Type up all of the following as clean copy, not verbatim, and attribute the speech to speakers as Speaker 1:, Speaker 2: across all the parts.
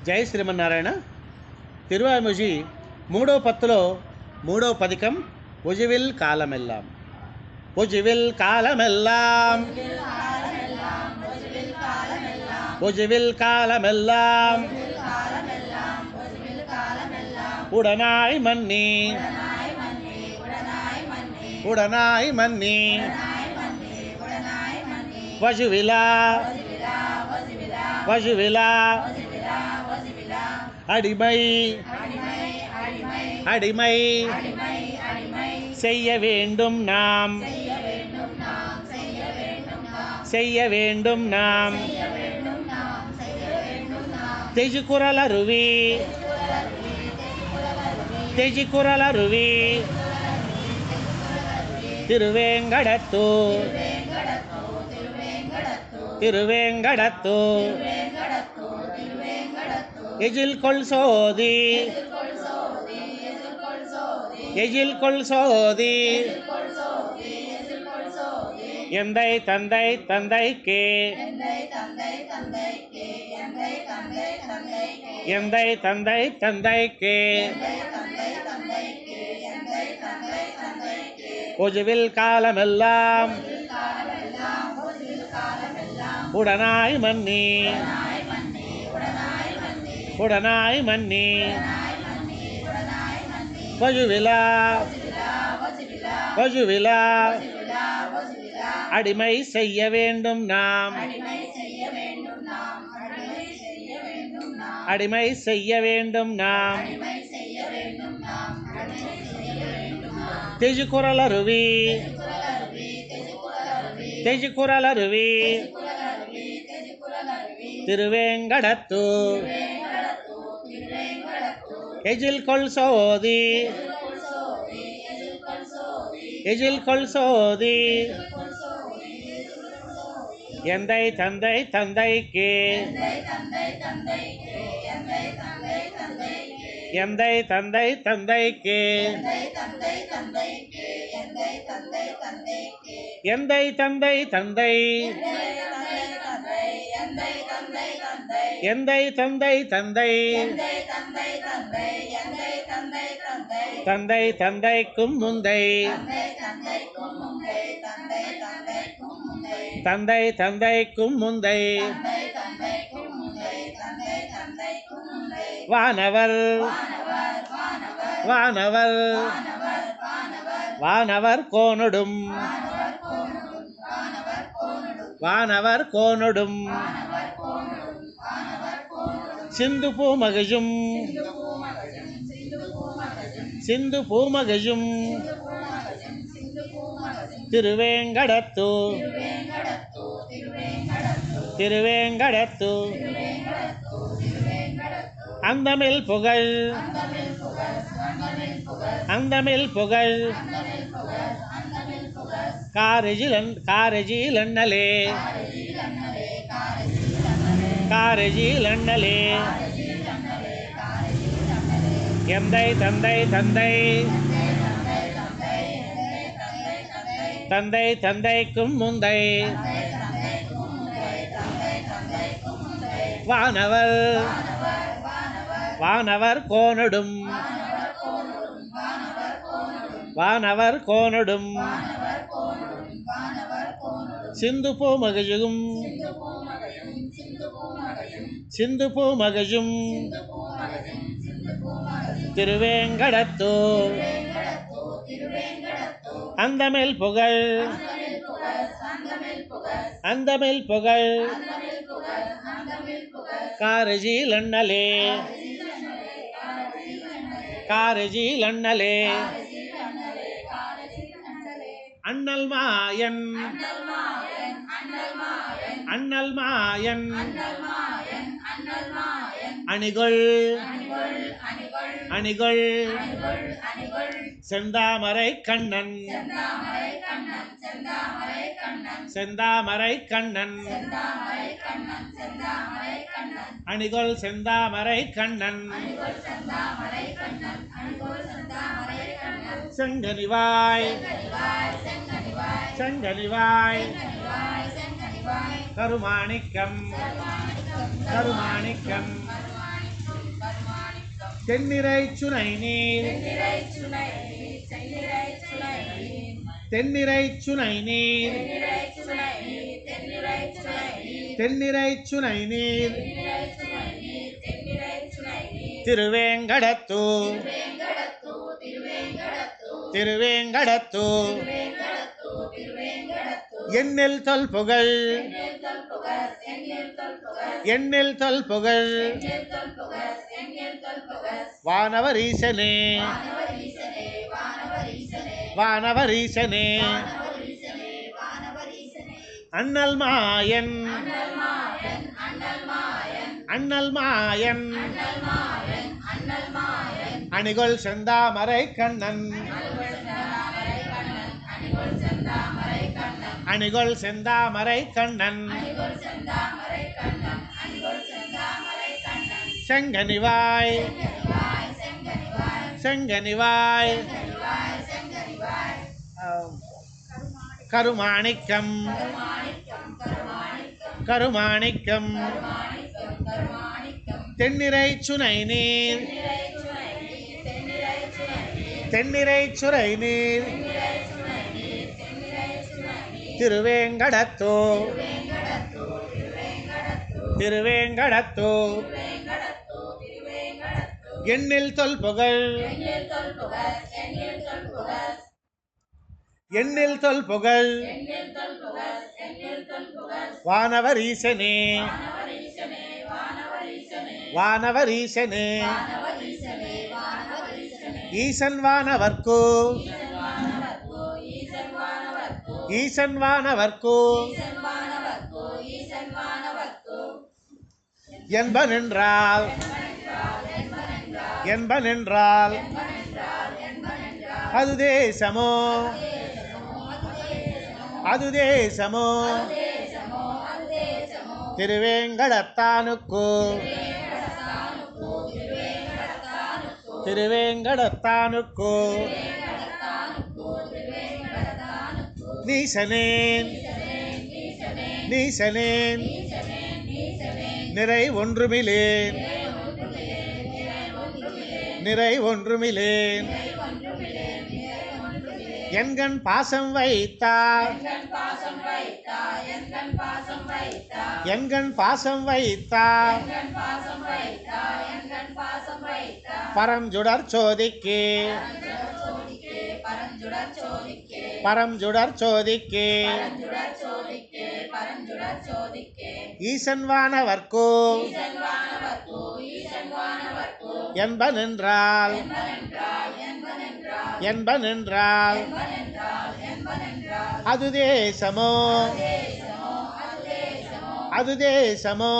Speaker 1: జై శ్రీమన్నారాయణ. తిరువాయిమొഴി మూడో పత్తులో మూడో పదికం ఒజివిల్ కాలమెల్లాం. ఒజివిల్ కాలమెల్లాం, ఒజివిల్ కాలమెల్లాం, உடனாய் மன்னி உடனாய் மன்னி வஜுவிலா வஜுவிலா அடிமை அடிமை செய்ய வேண்டும் நாம், செய்ய வேண்டும் நாம். தெஜுகுரலருவி தெஜிக்குரலருவி திருவேங்கடத்தூர் திருவேங்கடத்தூர் எஜில் கொள் சோதி எஜில் கொள் சோதி எந்தை தந்தை தந்தைக்கே எந்தை தந்தை தந்தைக்கே ஒஜுவில் காலமெல்லாம் உடனாய் மன்னி உடனாய் மன்னி வஜுவிலா வஜுவிலா அடிமை செய்ய வேண்டும் நாம், அடிமை செய்ய வேண்டும் நாம். தெஜுகுரலருவி தெஜுகுரலருவி திருவேங்கடத்தூர் எஜில் கொள் சோதி எஜில் கொள் சோதி எந்தை தந்தை தந்தைக்கே எந்தை தந்தை தந்தைக்கே எந்தை தந்தை தந்தை எந்தை தந்தை தந்தை தந்தை தந்தைக்கும் முந்தை தந்தை தந்தைக்கும் முந்தை வானவர் வானவர் வானவர் கோனொடும் வானவர் கோனொடும் சிந்து பூமகஜும் சிந்து பூமகஜும் திருவேங்கடத்தூர் திருவேங்கடத்தூர் அந்தமில் புகழ் அந்தமில் புகழ் காரஜிலண்ணலே காரஜிலண்ணலே எந்தை தந்தை தந்தை தந்தை தந்தைக்கும் முந்தை வானவர் வானவர் கோனொடும் வானவர் கோனொடும் சிந்து பூமகஜும் சிந்து பூமகஜும் திருவேங்கடத்தூர் அந்தமில் புகழ் அந்தமில் புகழ் காரஜிலண்ணலே காரஜிலண்ணலே அண்ணல் மாயன் அண்ணல் மாயன் அணிகொள் அணிகொள் செந்தாமரை கண்ணன் செந்தாமரை கண்ணன் அணிகொள் செந்தாமரை கண்ணன் செங்கனிவாய் செங்கனிவாய் கருமாணிக்கம் கருமாணிக்கம் தென்னிரை சுனை நீர் தென்னிரை சுனை நீர் தென்னிரை சுனை நீர் திருவேங்கடத்தூர் திருவேங்கடத்தூர் எண்ணில் தொல் புகழ் எண்ணில் தொல் புகழ் வானவரீசனே வானவரீசனே அண்ணல் மாயன் அண்ணல் மாயன் அணிகொள் செந்தாமரை கண்ணன் அணிகொள் செந்தாமரை கண்ணன் செங்கனிவாய் செங்கனிவாய் கருமாணிக்கம் கருமாணிக்கம் தென்னிரை சுனை நீர் தென்னிரை சுரை நீர் திருவேங்கடத்தூர் திருவேங்கடத்தூர் எண்ணில் தொல் புகழ் எண்ணில் தொல் புகழ் வானவரீசனே வானவரீசனே ஈசன் வானவர்க்கு ஈசன் வானவர்க்கு என்பனென்றால் என்பனென்றால் அது தேசமோ அது தேசமோ திருவேங்கடத்தானுக்கு திருவேங்கடத்தானுக்கு நீசனேன் நீசனேன் நிறை ஒன்றுமிலேன் நிறை ஒன்றுமிலேன் என்கண் பாசம் வைத்தார் என்கண் பாசம் வைத்தார் பரஞ்சுடர் சோதிக்கு பரஞ்சுடர் சோதிக்கு ஈசன் வானவர்க்கு என்பனென்றால் என்பனென்றால் அது தேசமோ அது தேசமோ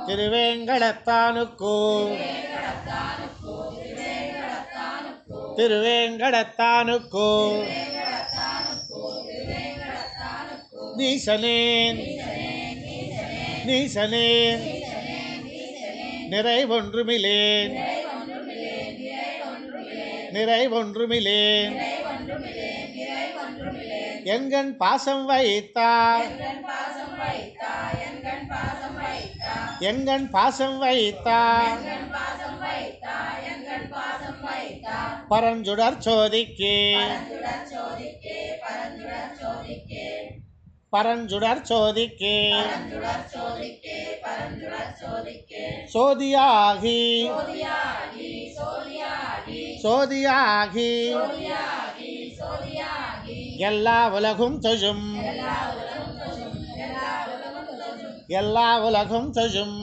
Speaker 1: திருவேங்கடத்தானுக்கு திருவேங்கடத்தானுக்கு நீசனேன் நீசனேன் நிறை ஒன்றுமிலேன் நிறை ஒன்றுமிலேன் என்கண் பாசம் வைத்தார் என்கண் பாசம் வைத்தார் பரஞ்சுடர் சோதிக்கு பரஞ்சுடர் சோதிக்கு சோதியாகி சோதியாகி எல்லா உலகும் தொழும் எல்லா உலகும் தொழும்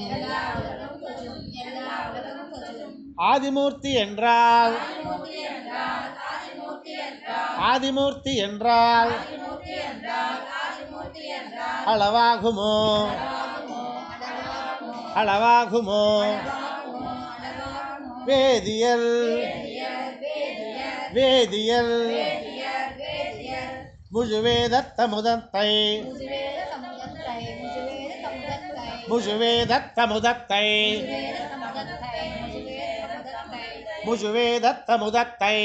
Speaker 1: ஆதிமூர்த்தி என்றால் ஆதிமூர்த்தி என்றால் அளவாகுமோ அளவாகுமோ வேதியல் வேதியல் முழுவேதத்த முதத்தை முழுவேதத்த முதத்தை முழுவேதத்த முதத்தை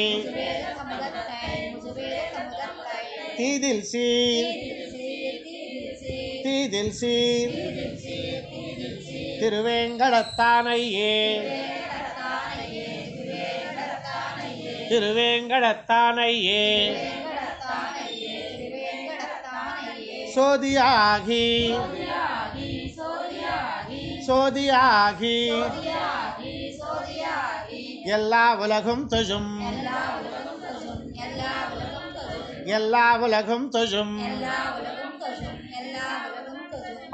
Speaker 1: தீதில் சீர் தீதில் சீர் திருவேங்கடத்தானையே திருவேங்கடத்தானையே சோதியாகி சோதியாகி எல்லா உலகும் தொழும் எல்லா உலகும் தொழும்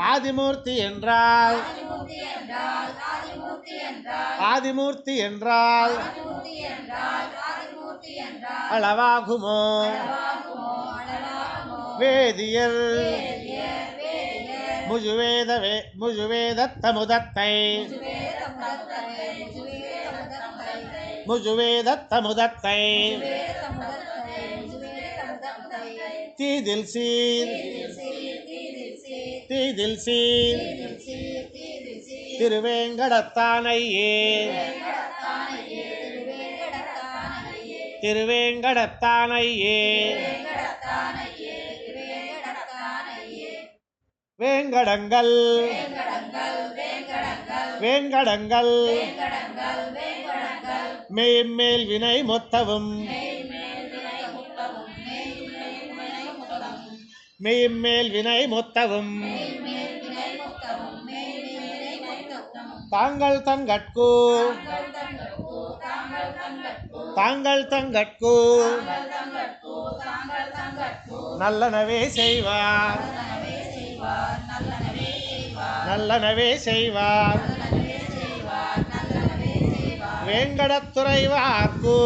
Speaker 1: ஆதிமூர்த்தி என்றால் ஆதிமூர்த்தி என்றால் அளவாகுமோ வேதியர் முஜுவேதத்த முதத்தை முஜுவேதத்த முதத்தை தீதில் சீர் தீதில் சீர் திருவேங்கடத்தானையே திருவேங்கடத்தானையே வேங்கடங்கள் வேங்கடங்கள் மேல் வினை மொத்தவும் மேல் வினை மொத்தவும் தாங்கள் தங்கட்கு தாங்கள் தங்கட்கு நல்லனவே செய்வார் நல்லனவே செய்வார் வேங்கடத்துறைவார்க்கு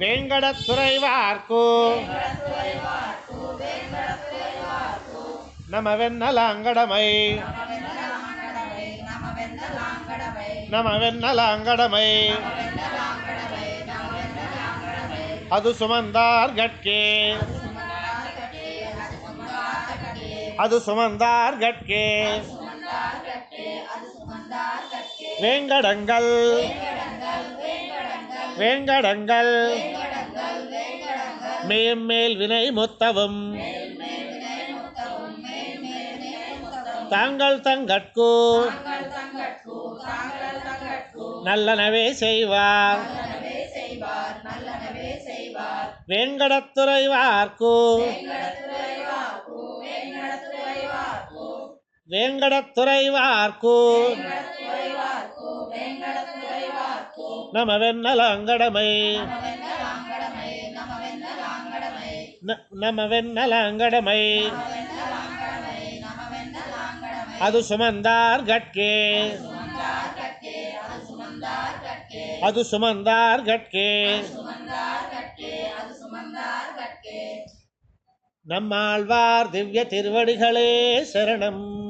Speaker 1: வேங்கடத்துறைவார்க்கு நமவென்னலாங்கடமை நமவென்னலாங்கடமை அது சுமந்தார் கட்கே அது சுமந்தார் கட்கே வேங்கடங்கள் வேங்கடங்கள் மேல் வினை மொத்தவும் தாங்கள் தங்கட்கு நல்லனவே செய்வார் வேங்கடத்துறைவார்க்கு வேங்கடத்துறைவார்க்கு நமவென்னலாங்கடமை நமவென்னலாங்கடமை அது சுமந்தார் கட்கே அது சுமந்தார் கட்கே நம்மாழ்வார் திவ்ய திருவடிகளே சரணம்.